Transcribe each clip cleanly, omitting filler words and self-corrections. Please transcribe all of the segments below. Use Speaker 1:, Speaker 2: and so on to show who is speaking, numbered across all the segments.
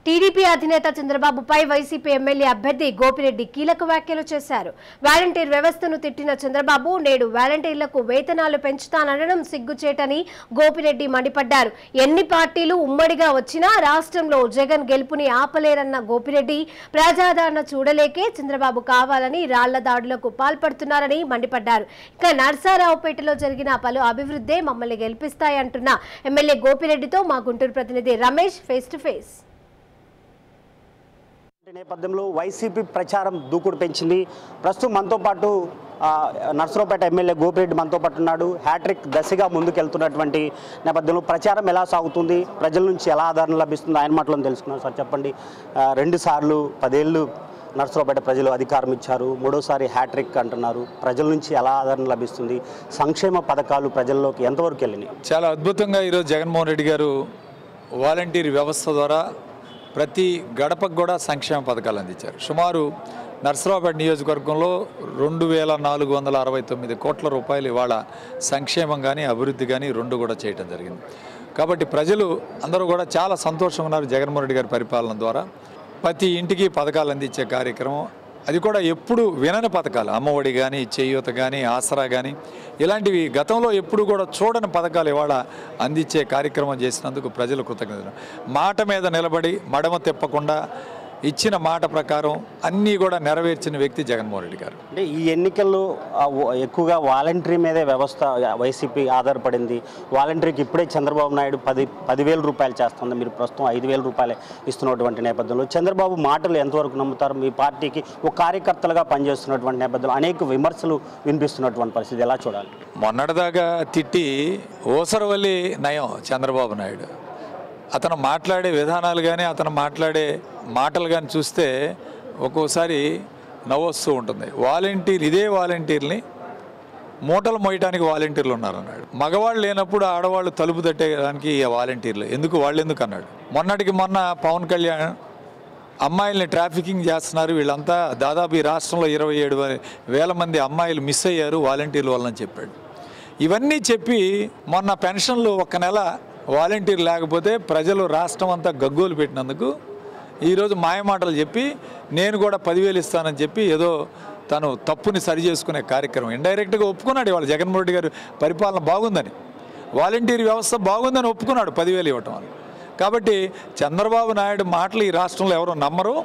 Speaker 1: TDP అధినేత చంద్రబాబుపై YCP MLA అభ్యర్థి గోపిరెడ్డి కీలక వ్యాఖ్యలు చేశారు. వాలంటీర్ వ్యవస్థను తిట్టిన చంద్రబాబు నేడు వాలంటీర్లకు వేతనాలు పెంచుతాననడం సిగ్గుచేటని గోపిరెడ్డి మండిపడ్డారు. ఎన్ని పార్టీలు ఉమ్మడిగా వచ్చినా రాష్ట్రంలో జగన్ గెలుపుని ఆపలేరన్న గోపిరెడ్డి ప్రజాదరణ చూడలేకే చంద్రబాబు కావాలని రాళ్ల దాడులకు పాల్పడుతున్నారని మండిపడ్డారు. ఇక నర్సారావుపేటలో జరిగిన పలు అభివృద్ధే మమ్మల్ని గెలిపిస్తాయంటున్న ఎమ్మెల్యే గోపిరెడ్డితో మా గుంటూరు ప్రతినిధి రమేష్ ఫేస్ టు ఫేస్.
Speaker 2: నేపథ్యంలో వైసీపీ ప్రచారం దూకుడు పెంచింది. ప్రస్తుతం మనతో పాటు నర్సరావుపేట ఎమ్మెల్యే గోపిరెడ్డి మనతో పాటు ఉన్నాడు. హ్యాట్రిక్ దశగా ముందుకెళ్తున్నటువంటి నేపథ్యంలో ప్రచారం ఎలా సాగుతుంది, ప్రజల నుంచి ఎలా ఆదరణ లభిస్తుంది, ఆయన మాటలను తెలుసుకున్నాం. సార్ చెప్పండి, 2 సార్లు 10 ఏళ్ళు నర్సరావుపేట ప్రజలు అధికారం ఇచ్చారు, 3వసారి హ్యాట్రిక్ అంటున్నారు. ప్రజల నుంచి ఎలా ఆదరణ లభిస్తుంది, సంక్షేమ పథకాలు ప్రజల్లోకి ఎంతవరకు వెళ్ళినాయి?
Speaker 3: చాలా అద్భుతంగా ఈరోజు జగన్మోహన్ రెడ్డి గారు వాలంటీర్ వ్యవస్థ ద్వారా ప్రతి గడపకు కూడా సంక్షేమ పథకాలు అందించారు. సుమారు నర్సరావుపేట నియోజకవర్గంలో 2469 కోట్ల రూపాయలు ఇవాళ సంక్షేమం కానీ అభివృద్ధి కానీ 2 కూడా చేయడం జరిగింది. కాబట్టి ప్రజలు అందరూ కూడా చాలా సంతోషంగా ఉన్నారు. జగన్మోహన్ రెడ్డి గారి పరిపాలన ద్వారా ప్రతి ఇంటికి పథకాలు అందించే కార్యక్రమం, అది కూడా ఎప్పుడు వినని పథకాలు, అమ్మఒడి కానీ, చేయూత కానీ, ఆసరా కానీ, ఇలాంటివి గతంలో ఎప్పుడు కూడా చూడని పథకాలు ఇవాళ అందించే కార్యక్రమం చేసినందుకు ప్రజలు కృతజ్ఞతలు. మాట మీద నిలబడి మడమ తిప్పకుండా ఇచ్చిన మాట ప్రకారం అన్నీ కూడా నెరవేర్చిన వ్యక్తి జగన్మోహన్ రెడ్డి గారు.
Speaker 2: అంటే ఈ ఎన్నికల్లో ఎక్కువగా వాలంటరీ మీదే వ్యవస్థ వైసీపీ ఆధారపడింది. వాలంటరీకి ఇప్పుడే చంద్రబాబు నాయుడు 10,000 రూపాయలు చేస్తుంది, మీరు ప్రస్తుతం 5,000 రూపాయలు ఇస్తున్నటువంటి నేపథ్యంలో చంద్రబాబు మాటలు ఎంతవరకు నమ్ముతారు? మీ పార్టీకి ఒక కార్యకర్తలుగా పనిచేస్తున్నటువంటి నేపథ్యంలో అనేక విమర్శలు వినిపిస్తున్నటువంటి పరిస్థితి ఎలా చూడాలి?
Speaker 3: మొన్నటిదాకా తిట్టి ఓసరవల్లి నయం చంద్రబాబు నాయుడు. అతను మాట్లాడే విధానాలు కానీ, అతను మాట్లాడే మాటలు కానీ చూస్తే ఒక్కోసారి నవ్వొస్తూ ఉంటుంది. ఇదే వాలంటీర్ని మూటలు మోయటానికి వాలంటీర్లు ఉన్నారన్నాడు. మగవాళ్ళు లేనప్పుడు ఆడవాళ్ళు తలుపు తట్టేయడానికి వాలంటీర్లు ఎందుకు, వాళ్ళు ఎందుకు అన్నాడు. మొన్నటికి మొన్న పవన్ కళ్యాణ్ అమ్మాయిల్ని ట్రాఫికింగ్ చేస్తున్నారు, వీళ్ళంతా దాదాపు ఈ రాష్ట్రంలో 27,000 మంది అమ్మాయిలు మిస్ అయ్యారు వాలంటీర్ల వల్లని చెప్పాడు. ఇవన్నీ చెప్పి మొన్న పెన్షన్లు 1 నెల వాలంటీర్ లేకపోతే ప్రజలు రాష్ట్రం అంతా గగ్గోలు పెట్టినందుకు ఈరోజు మాయమాటలు చెప్పి నేను కూడా 10,000 ఇస్తానని చెప్పి ఏదో తను తప్పుని సరి చేసుకునే కార్యక్రమం ఇండైరెక్ట్గా ఒప్పుకున్నాడు. ఇవాళ జగన్మోహన్ రెడ్డి గారు పరిపాలన బాగుందని, వాలంటీర్ వ్యవస్థ బాగుందని ఒప్పుకున్నాడు 10,000 ఇవ్వటం వల్ల. కాబట్టి చంద్రబాబు నాయుడు మాటలు ఈ రాష్ట్రంలో ఎవరు నమ్మరు.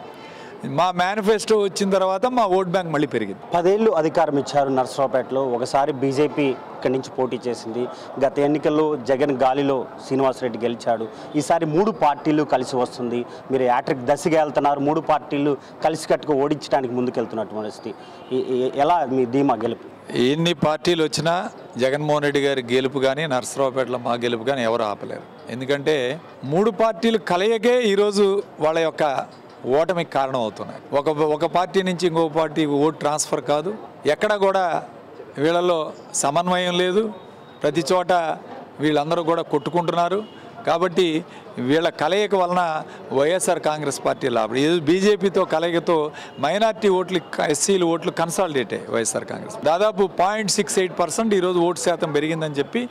Speaker 3: మా మేనిఫెస్టో వచ్చిన తర్వాత మా ఓట్ బ్యాంక్ మళ్ళీ పెరిగింది.
Speaker 2: 10 ఏళ్ళు అధికారం ఇచ్చారు నర్సరావుపేటలో. ఒకసారి బీజేపీ ఇక్కడి నుంచి పోటీ చేసింది. గత ఎన్నికల్లో జగన్ గాలిలో శ్రీనివాసరెడ్డి గెలిచాడు. ఈసారి 3 పార్టీలు కలిసి వస్తుంది. మీరు హ్యాట్రిక్ దశగా వెళ్తున్నారు, 3 పార్టీలు కలిసికట్టుగా ఓడించడానికి ముందుకెళ్తున్నటువంటి పరిస్థితి. ఎలా మీ ధీమా గెలుపు?
Speaker 3: ఎన్ని పార్టీలు వచ్చినా జగన్మోహన్ రెడ్డి గారి గెలుపు కానీ, నర్సరావుపేటలో మా గెలుపు కానీ ఎవరు ఆపలేరు. ఎందుకంటే 3 పార్టీలు కలయికే ఈరోజు వాళ్ళ యొక్క ఓటమికి కారణం అవుతున్నాయి. ఒక పార్టీ నుంచి ఇంకో పార్టీ ఓటు ట్రాన్స్ఫర్ కాదు, ఎక్కడ కూడా వీళ్ళలో సమన్వయం లేదు, ప్రతి చోట వీళ్ళందరూ కూడా కొట్టుకుంటున్నారు. కాబట్టి వీళ్ళ కలయిక వలన వైఎస్ఆర్ కాంగ్రెస్ పార్టీ లాభం. బీజేపీతో కలయికతో మైనార్టీ ఓట్లు, ఎస్సీలు ఓట్లు కన్సాలిడేట్ అయ్యాయి వైఎస్ఆర్ కాంగ్రెస్. దాదాపు 0.68% ఈరోజు ఓటు శాతం పెరిగిందని చెప్పి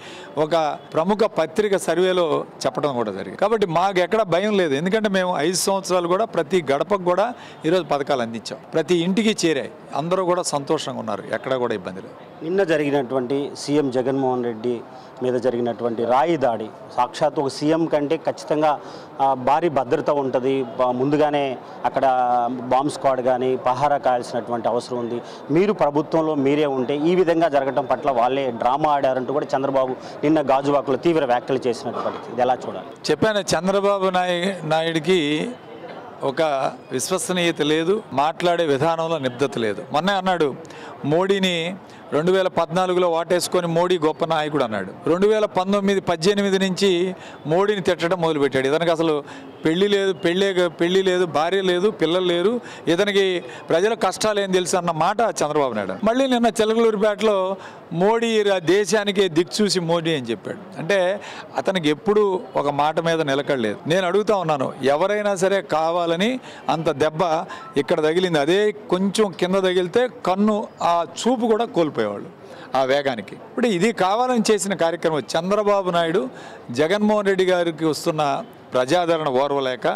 Speaker 3: ఒక ప్రముఖ పత్రిక సర్వేలో చెప్పడం కూడా జరిగింది. కాబట్టి మాకు ఎక్కడ భయం లేదు. ఎందుకంటే మేము 5 సంవత్సరాలు కూడా ప్రతి గడపకు కూడా ఈరోజు పథకాలు అందించాం, ప్రతి ఇంటికి చేరాయి, అందరూ కూడా సంతోషంగా ఉన్నారు, ఎక్కడ కూడా ఇబ్బంది లేదు.
Speaker 2: నిన్న జరిగినటువంటి సీఎం జగన్మోహన్ రెడ్డి మీద జరిగినటువంటి రాయి దాడి, సాక్షాత్ ఒక సీఎం కంటే ఖచ్చితంగా భారీ భద్రత ఉంటుంది, ముందుగానే అక్కడ బాంబ్ స్క్వాడ్ కానీ పహారా కాయాల్సినటువంటి అవసరం ఉంది. మీరు ప్రభుత్వంలో మీరే ఉంటే ఈ విధంగా జరగడం పట్ల వాళ్ళే డ్రామా ఆడారంటూ కూడా చంద్రబాబు నిన్న గాజువాకలో తీవ్ర వ్యాఖ్యలు చేసినటువంటి, ఇది ఎలా చూడాలి?
Speaker 3: చెప్పాను, చంద్రబాబు నాయుడికి ఒక విశ్వసనీయత లేదు, మాట్లాడే విధానంలో నిబద్ధత లేదు. మొన్నే అన్నాడు మోడీని 2014లో వాటేసుకొని మోడీ గొప్ప నాయకుడు అన్నాడు. 2019-18 నుంచి మోడీని తిట్టడం మొదలుపెట్టాడు. ఇతనికి అసలు పెళ్లి లేదు, భార్య లేదు, పిల్లలు లేరు, ఇతనికి ప్రజల కష్టాలు ఏం తెలుసు అన్న మాట చంద్రబాబు నాయుడు. మళ్ళీ నిన్న చిలకలూరిపేటలో మోడీ దేశానికే దిక్చూసి మోడీ అని చెప్పాడు. అంటే అతనికి ఎప్పుడు ఒక మాట మీద నిలకడలేదు. నేను అడుగుతా ఉన్నాను, ఎవరైనా సరే కావాలని అంత దెబ్బ ఇక్కడ తగిలింది, అదే కొంచెం కింద తగిలితే కన్ను ఆ చూపు కూడా కోల్పోయేవాళ్ళు ఆ వేగానికి. ఇప్పుడు ఇది కావాలని చేసిన కార్యక్రమం. చంద్రబాబు నాయుడు జగన్మోహన్ రెడ్డి గారికి వస్తున్న ప్రజాదరణ ఓర్వలేక,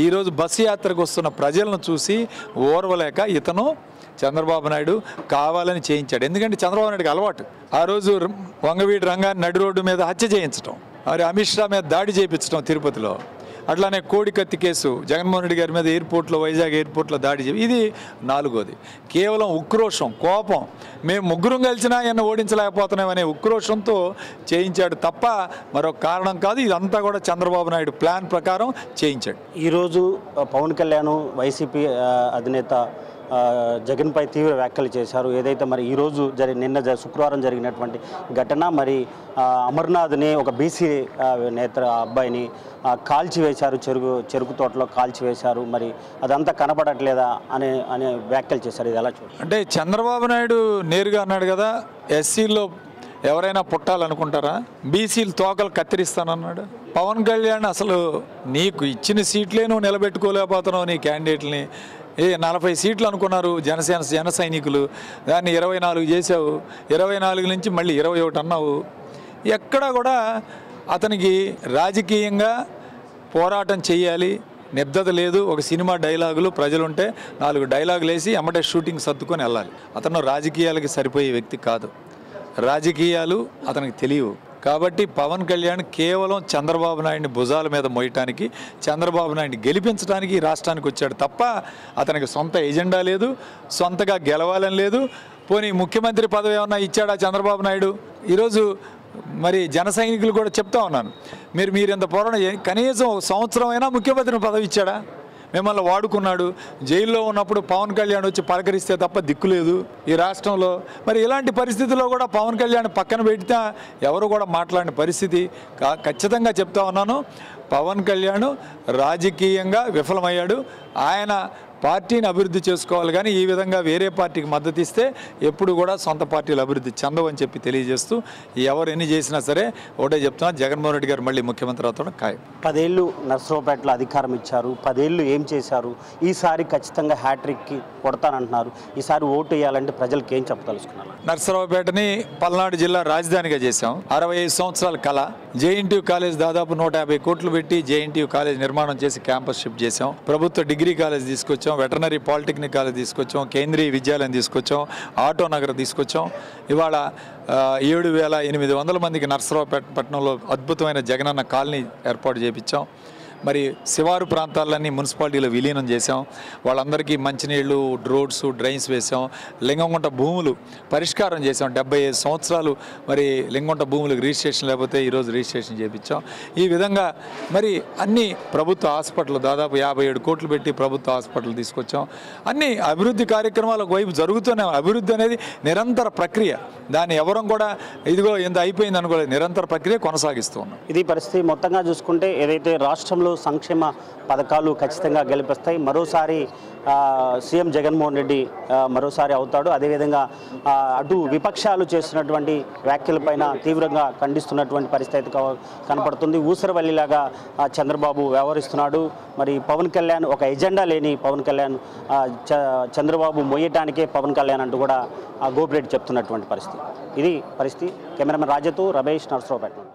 Speaker 3: ఈరోజు బస్సు యాత్రకు వస్తున్న ప్రజలను చూసి ఓర్వలేక ఇతను చంద్రబాబు నాయుడు కావాలని చేయించాడు. ఎందుకంటే చంద్రబాబు నాయుడుకి అలవాటు. ఆ రోజు వంగవీటి రంగాన్ని నడి రోడ్డు మీద హత్య చేయించడం, మరి అమిత్ షా మీద దాడి చేయించడం తిరుపతిలో, అట్లానే కోడికత్తి కేసు జగన్మోహన్ రెడ్డి గారి మీద ఎయిర్పోర్ట్లో, వైజాగ్ ఎయిర్పోర్ట్లో దాడి ఇది 4వది. కేవలం ఉక్రోషం, కోపం, మేము ముగ్గురం కలిసినా ఆయన ఓడించలేకపోతున్నామనే ఉక్రోషంతో చేయించాడు తప్ప మరొక కారణం కాదు. ఇదంతా కూడా చంద్రబాబు నాయుడు ప్లాన్ ప్రకారం చేయించాడు.
Speaker 2: ఈరోజు పవన్ కళ్యాణ్ వైసీపీ అధినేత జగన్పై తీవ్ర వ్యాఖ్యలు చేశారు. ఏదైతే మరి ఈరోజు శుక్రవారం జరిగినటువంటి ఘటన, మరి అమర్నాథ్ని ఒక బీసీ నేత అబ్బాయిని కాల్చివేశారు, చెరుకు తోటలో కాల్చివేశారు, మరి అదంతా కనపడట్లేదా అనే వ్యాఖ్యలు చేశారు. ఇది ఎలా చూడాలి?
Speaker 3: అంటే చంద్రబాబు నాయుడు నేరుగా అన్నాడు కదా, ఎస్సీల్లో ఎవరైనా పుట్టాలనుకుంటారా, బీసీలు తోకలు కత్తిరిస్తానన్నాడు. పవన్ కళ్యాణ్ అసలు నీకు ఇచ్చిన సీట్లే నువ్వు నిలబెట్టుకోలేకపోతున్నావు, నీ క్యాండిడేట్ని 40 సీట్లు అనుకున్నారు జన సైనికులు, దాన్ని 24 చేసావు, 24 నుంచి మళ్ళీ 21 అన్నావు. ఎక్కడా కూడా అతనికి రాజకీయంగా పోరాటం చేయాలి నిబద్ధత లేదు. ఒక సినిమా డైలాగులు ప్రజలుంటే 4 డైలాగులు వేసి ఎమ్మటే షూటింగ్ సర్దుకొని వెళ్ళాలి. అతను రాజకీయాలకి సరిపోయే వ్యక్తి కాదు, రాజకీయాలు అతనికి తెలియవు. కాబట్టి పవన్ కళ్యాణ్ కేవలం చంద్రబాబు నాయుడిని భుజాల మీద మోయటానికి, చంద్రబాబు నాయుడిని గెలిపించడానికి రాష్ట్రానికి వచ్చాడు తప్ప అతనికి సొంత ఎజెండా లేదు, సొంతగా గెలవాలని లేదు. పోనీ ముఖ్యమంత్రి పదవి ఏమన్నా ఇచ్చాడా చంద్రబాబు నాయుడు? ఈరోజు మరి జన సైనికులు కూడా చెప్తా ఉన్నాను, మీరు ఇంత పోరాటం కనీసం 1 సంవత్సరం అయినా ముఖ్యమంత్రి పదవి ఇచ్చాడా? మిమ్మల్ని వాడుకున్నాడు. జైల్లో ఉన్నప్పుడు పవన్ కళ్యాణ్ వచ్చి పలకరిస్తే తప్ప దిక్కులేదు ఈ రాష్ట్రంలో. మరి ఇలాంటి పరిస్థితుల్లో కూడా పవన్ కళ్యాణ్ పక్కన పెడితే ఎవరు కూడా మాట్లాడిన పరిస్థితి. ఖచ్చితంగా చెప్తా ఉన్నాను, పవన్ కళ్యాణ్ రాజకీయంగా విఫలమయ్యాడు. ఆయన పార్టీని అభివృద్ధి చేసుకోవాలి, కానీ ఈ విధంగా వేరే పార్టీకి మద్దతు ఇస్తే ఎప్పుడు కూడా సొంత పార్టీలు అభివృద్ధి చెందవని చెప్పి తెలియజేస్తూ, ఎవరు ఎన్ని చేసినా సరే ఒకటే చెప్తున్నా, జగన్మోహన్ రెడ్డి గారు మళ్ళీ ముఖ్యమంత్రి అవుతాడు ఖాయం.
Speaker 2: 10 ఏళ్ళు నర్సరావుపేటలో అధికారం ఇచ్చారు, 10 ఏళ్ళు ఏం చేశారు? ఈసారి ఖచ్చితంగా హ్యాట్రిక్కి కొడతానంటున్నారు. ఈసారి ఓటు వేయాలంటే ప్రజలకు ఏం చెప్పదలుచుకున్నారు?
Speaker 3: నర్సరావుపేటని పల్నాడు జిల్లా రాజధానిగా చేశాం. 65 సంవత్సరాల కళ. జేఎన్టీయూ కాలేజ్ దాదాపు 150 కోట్లు పెట్టి జేఎన్టీయూ కాలేజ్ నిర్మాణం చేసి క్యాంపస్ షిఫ్ట్ చేశాం. ప్రభుత్వ డిగ్రీ కాలేజ్ తీసుకొచ్చాం, వెటర్నరీ పాలిటెక్నిక్ కాలేజ్ తీసుకొచ్చాం, కేంద్రీయ విద్యాలయం తీసుకొచ్చాం, ఆటో నగర్ తీసుకొచ్చాం. ఇవాళ 7,800 మందికి నర్సరావుపేట పట్టణంలో అద్భుతమైన జగనన్న కాలనీ ఏర్పాటు చేయించాం. మరి శివారు ప్రాంతాలన్నీ మున్సిపాలిటీలో విలీనం చేసాం. వాళ్ళందరికీ మంచినీళ్ళు, రోడ్స్, డ్రైన్స్ వేసాం. లింగంగుంట భూములు పరిష్కారం చేసాం. 75 సంవత్సరాలు మరి లింగంగుంట భూములకు రిజిస్ట్రేషన్ లేకపోతే ఈరోజు రిజిస్ట్రేషన్ చేయించాం. ఈ విధంగా మరి అన్ని ప్రభుత్వ హాస్పిటల్ దాదాపు 57 కోట్లు పెట్టి ప్రభుత్వ హాస్పిటల్ తీసుకొచ్చాం. అన్ని అభివృద్ధి కార్యక్రమాలు ఒకవైపు జరుగుతూనే, అభివృద్ధి అనేది నిరంతర ప్రక్రియ. దాన్ని ఎవరం కూడా ఇదిగో ఎంత అయిపోయింది అనుకోలేదు, నిరంతర ప్రక్రియ కొనసాగిస్తూ ఉన్నాం.
Speaker 2: ఇది పరిస్థితి. మొత్తంగా చూసుకుంటే ఏదైతే రాష్ట్రంలో సంక్షేమ పథకాలు ఖచ్చితంగా గెలిపిస్తాయి. మరోసారి సీఎం జగన్మోహన్ రెడ్డి మరోసారి అవుతాడు. అదేవిధంగా అటు విపక్షాలు చేస్తున్నటువంటి వ్యాఖ్యలపైన తీవ్రంగా ఖండిస్తున్నటువంటి పరిస్థితి కనపడుతుంది. ఊసరవల్లిలాగా చంద్రబాబు వ్యవహరిస్తున్నాడు. మరి పవన్ కళ్యాణ్ ఒక ఎజెండా లేని పవన్ కళ్యాణ్, చంద్రబాబు మొయ్యటానికే పవన్ కళ్యాణ్ అంటూ కూడా గోపిరెడ్డి చెప్తున్నటువంటి పరిస్థితి. ఇది పరిస్థితి. కెమెరామెన్ రాజతో రమేష్, నర్సరావుపేట.